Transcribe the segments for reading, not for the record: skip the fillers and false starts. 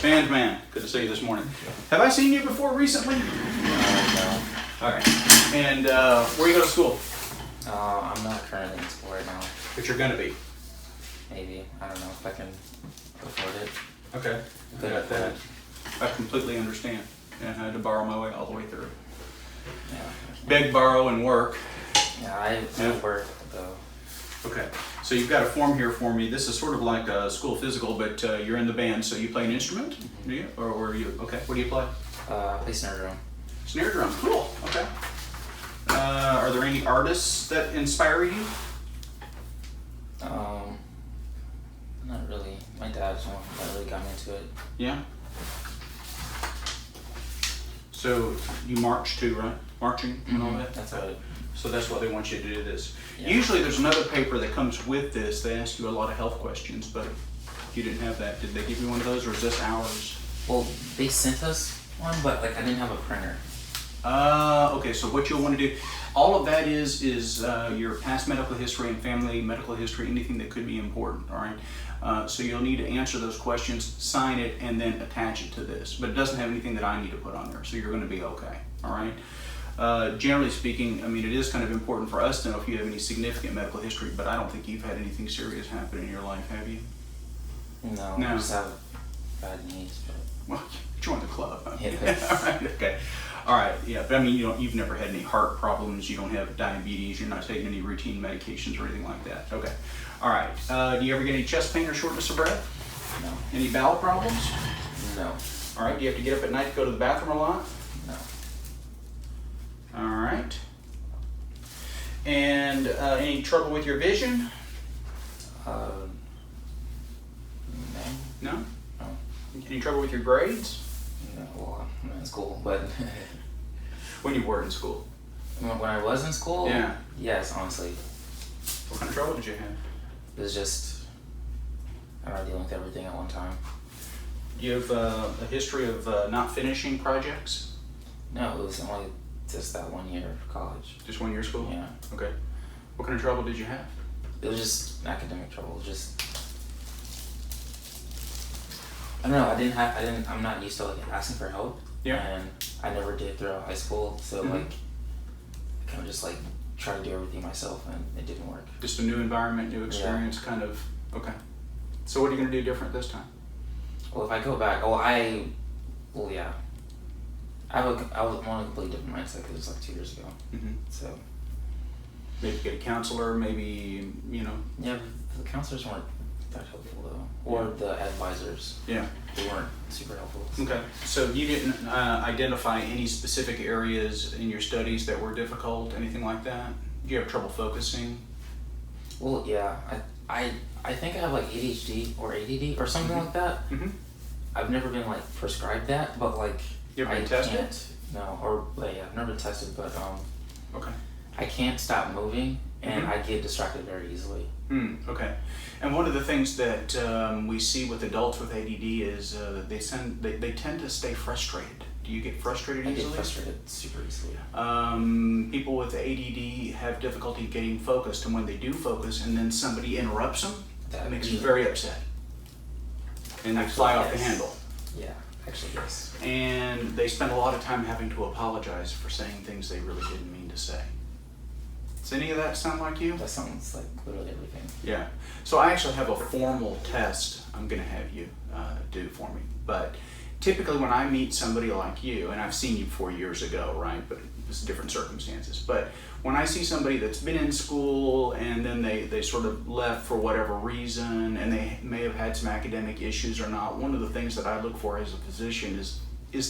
Bandman, good to see you this morning. Have I seen you before recently? No. All right. And where you go to school? I'm not currently in school right now. But you're gonna be. Maybe. I don't know if I can afford it. Okay. Good at that. I completely understand. And I had to borrow my way all the way through. Yeah. Beg, borrow, and work. Yeah, I work though. Okay. So you've got a form here for me. This is sort of like a school physical, but you're in the band, so you play an instrument? Mm-hmm. Do you? Or are you? Okay. What do you play? I play snare drum. Snare drum. Cool. Okay. Are there any artists that inspire you? Not really. My dad's one that really got me into it. Yeah. So you march too, right? Marching and all that? That's right. So that's why they want you to do this. Yeah. Usually there's another paper that comes with this. They ask you a lot of health questions, but you didn't have that. Did they give you one of those, or is this ours? Well, they sent us one, but like I didn't have a printer. Okay, so what you'll want to do, all of that is your past medical history and family medical history, anything that could be important, all right? So you'll need to answer those questions, sign it, and then attach it to this. But it doesn't have anything that I need to put on there, so you're going to be okay, all right? Generally speaking, I mean, it is kind of important for us to know if you have any significant medical history, but I don't think you've had anything serious happen in your life, have you? No. No. I just have bad knees, but... Well, join the club. Huh? Yeah. All right, okay. All right, yeah, but I mean, you've never had any heart problems, you don't have diabetes, you're not taking any routine medications or anything like that. Okay. All right. Do you ever get any chest pain or shortness of breath? No. Any bowel problems? No. All right. Do you have to get up at night to go to the bathroom a lot? No. All right. And any trouble with your vision? No. No? No. Any trouble with your grades? No. Well, I'm in school, but... When you were in school? When I was in school? Yeah. Yes, honestly. What kind of trouble did you have? It was just... I don't know, dealing with everything at one time. Do you have a history of not finishing projects? No, it was only just that 1 year of college. Just 1 year of school? Yeah. Okay. What kind of trouble did you have? It was just academic trouble. It was just... I don't know, I'm not used to like asking for help. Yeah. And I never did throughout high school, so like, I kind of just like try to do everything myself, and it didn't work. Just a new environment, new experience, kind of. Okay. So what are you going to do different this time? Well, if I go back, yeah. I was on a completely different mindset because it was like 2 years ago. Mm-hmm. So. Maybe get a counselor, maybe, you know. Yeah, the counselors weren't that helpful though. Or the advisors. Yeah. They weren't super helpful. Okay. So you didn't identify any specific areas in your studies that were difficult, anything like that? Do you have trouble focusing? Well, yeah. I think I have like ADHD or ADD or something like that. Mm-hmm. I've never been like prescribed that, but like You ever been tested? No, or yeah, I've never been tested, but Okay. I can't stop moving, and I get distracted very easily. Okay. And one of the things that we see with adults with ADD is they tend to stay frustrated. Do you get frustrated easily? I get frustrated super easily. People with ADD have difficulty getting focused, and when they do focus and then somebody interrupts them, that makes them very upset. And they fly off the handle. Yeah, actually, yes. And they spend a lot of time having to apologize for saying things they really didn't mean to say. Does any of that sound like you? That sounds like literally everything. Yeah. So I actually have a formal test I'm going to have you do for me. But typically when I meet somebody like you, and I've seen you 4 years ago, right? But it's different circumstances. But when I see somebody that's been in school and then they sort of left for whatever reason, and they may have had some academic issues or not, one of the things that I look for as a physician is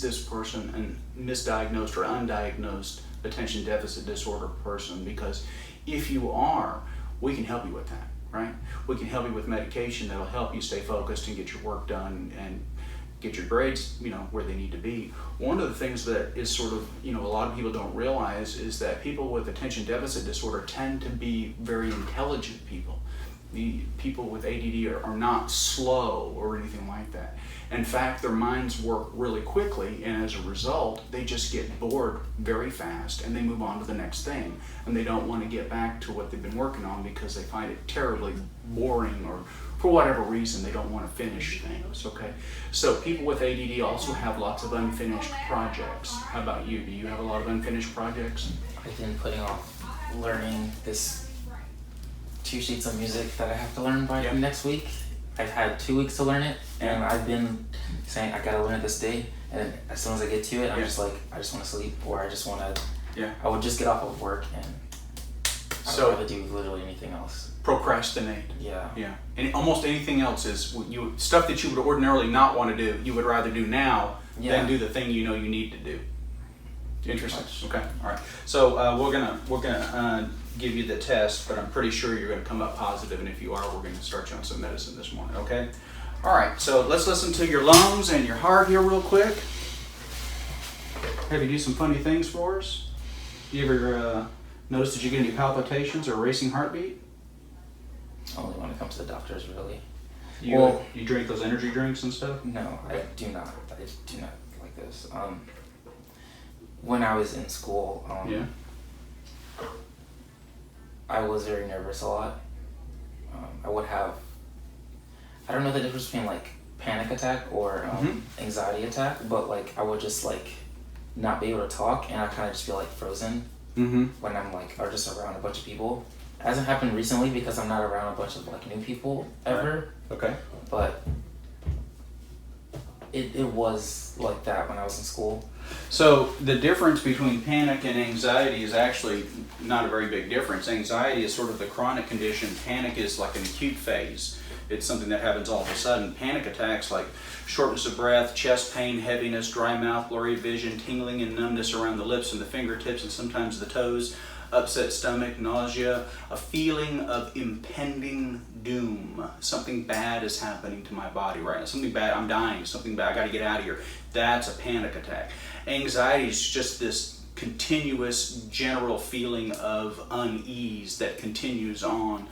this person a misdiagnosed or undiagnosed attention deficit disorder person? Because if you are, we can help you with that, right? We can help you with medication that'll help you stay focused and get your work done and get your grades, where they need to be. One of the things that is sort of, a lot of people don't realize is that people with attention deficit disorder tend to be very intelligent people. The people with ADD are not slow or anything like that. In fact, their minds work really quickly, and as a result, they just get bored very fast and they move on to the next thing. And they don't want to get back to what they've been working on because they find it terribly boring, or for whatever reason, they don't want to finish things, okay? So people with ADD also have lots of unfinished projects. How about you? Do you have a lot of unfinished projects? I've been putting off learning this 2 sheets of music that I have to learn by next week. I've had 2 weeks to learn it, and I've been saying I gotta learn it this day, and as soon as I get to it, I'm just like, I just want to sleep, or I just want to, I would just get off of work, and I would rather do literally anything else. Procrastinate. Yeah. Yeah. And almost anything else is stuff that you would ordinarily not want to do, you would rather do now than do the thing you know you need to do. Interesting. Okay. All right. So we're gonna give you the test, but I'm pretty sure you're gonna come up positive, and if you are, we're gonna start you on some medicine this morning. Okay. All right. So let's listen to your lungs and your heart here real quick. Have you do some funny things for us? You ever notice that you get any palpitations or racing heartbeat? Only when it comes to the doctors, really. You drink those energy drinks and stuff? No, I do not. I do not like this. When I was in school, I was very nervous a lot. I would have, I don't know the difference between like panic attack or anxiety attack, but like I would just like not be able to talk, and I kind of just feel like frozen when I'm like, or just around a bunch of people. It hasn't happened recently because I'm not around a bunch of like new people ever. Right. Okay. But it was like that when I was in school. So the difference between panic and anxiety is actually not a very big difference. Anxiety is sort of the chronic condition. Panic is like an acute phase. It's something that happens all of a sudden. Panic attacks like shortness of breath, chest pain, heaviness, dry mouth, blurry vision, tingling and numbness around the lips and the fingertips and sometimes the toes, upset stomach, nausea, a feeling of impending doom. Something bad is happening to my body right now. Something bad, I'm dying, something bad, I gotta get out of here. That's a panic attack. Anxiety is just this continuous general feeling of unease that continues on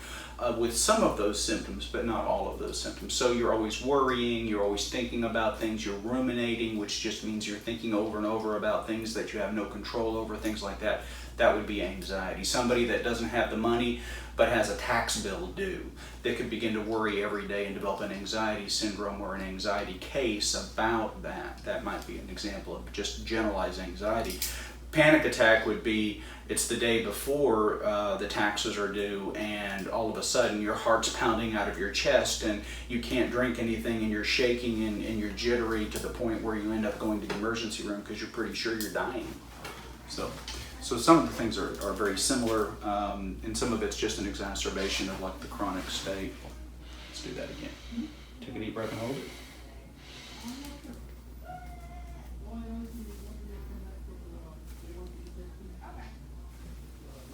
with some of those symptoms, but not all of those symptoms. So you're always worrying, you're always thinking about things, you're ruminating, which just means you're thinking over and over about things that you have no control over, things like that. That would be anxiety. Somebody that doesn't have the money but has a tax bill due, they could begin to worry every day and develop an anxiety syndrome or an anxiety case about that. That might be an example of just generalized anxiety. Panic attack would be, it's the day before the taxes are due, and all of a sudden your heart's pounding out of your chest and you can't drink anything, and you're shaking and you're jittery to the point where you end up going to the emergency room because you're pretty sure you're dying. So some of the things are very similar, and some of it's just an exacerbation of like the chronic state. Let's do that again. Take a deep breath and hold it.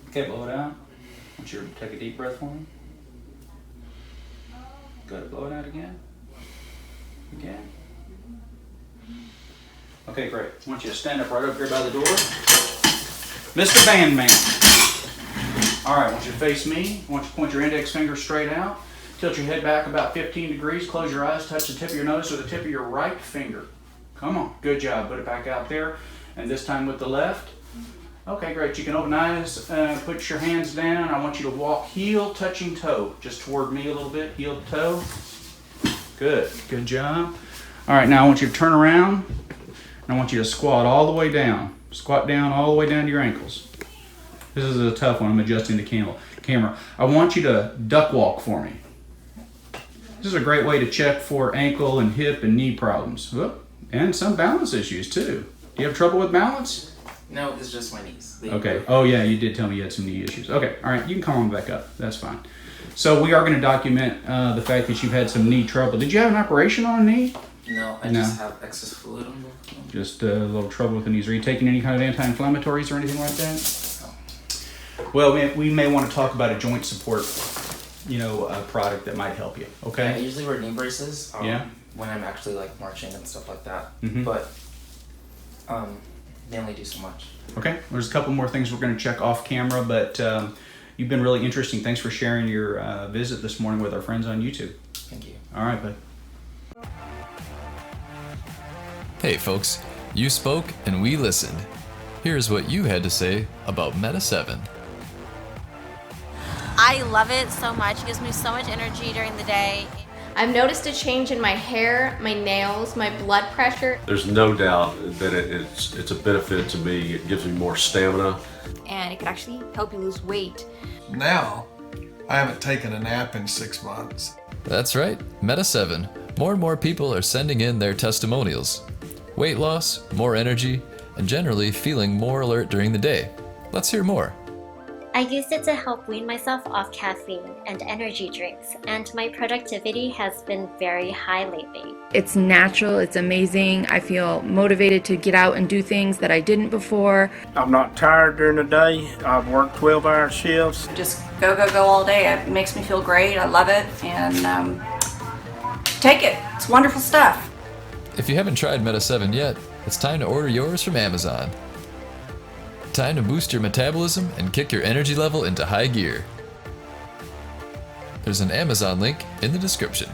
Okay, blow it out. I want you to take a deep breath for me. Good, blow it out again. Again. Okay, great. I want you to stand up right up here by the door. Mr. Bandman. All right, I want you to face me. I want you to point your index finger straight out. Tilt your head back about 15 degrees. Close your eyes. Touch the tip of your nose with the tip of your right finger. Come on. Good job. Put it back out there. And this time with the left. Okay, great. You can open eyes. Put your hands down. I want you to walk heel touching toe. Just toward me a little bit. Heel to toe. Good. Good job. All right, now I want you to turn around. And I want you to squat all the way down. Squat down all the way down to your ankles. This is a tough one. I'm adjusting the camera. I want you to duck walk for me. This is a great way to check for ankle and hip and knee problems. And some balance issues too. Do you have trouble with balance? No, it's just my knees. Okay. Oh yeah, you did tell me you had some knee issues. Okay. All right. You can come on back up. That's fine. So we are going to document the fact that you've had some knee trouble. Did you have an operation on a knee? No, I just have excess fluid on both. Just a little trouble with the knees. Are you taking any kind of anti-inflammatories or anything like that? No. Well, we may want to talk about a joint support, a product that might help you. Okay. Yeah, I usually wear knee braces. When I'm actually like marching and stuff like that. Mm-hmm. But they only do so much. Okay. There's a couple more things we're going to check off camera, but You've been really interesting. Thanks for sharing your visit this morning with our friends on YouTube. Thank you. All right, bud. Hey folks, you spoke and we listened. Here's what you had to say about Meta 7. I love it so much. It gives me so much energy during the day. I've noticed a change in my hair, my nails, my blood pressure. There's no doubt that it's a benefit to me. It gives me more stamina. And it could actually help you lose weight. Now, I haven't taken a nap in 6 months. That's right, Meta 7. More and more people are sending in their testimonials. Weight loss, more energy, and generally feeling more alert during the day. Let's hear more. I used it to help wean myself off caffeine and energy drinks, and my productivity has been very high lately. It's natural, it's amazing. I feel motivated to get out and do things that I didn't before. I'm not tired during the day. I've worked 12-hour shifts. Just go all day. It makes me feel great. I love it. And take it. It's wonderful stuff. If you haven't tried Meta 7 yet, it's time to order yours from Amazon. Time to boost your metabolism and kick your energy level into high gear. There's an Amazon link in the description.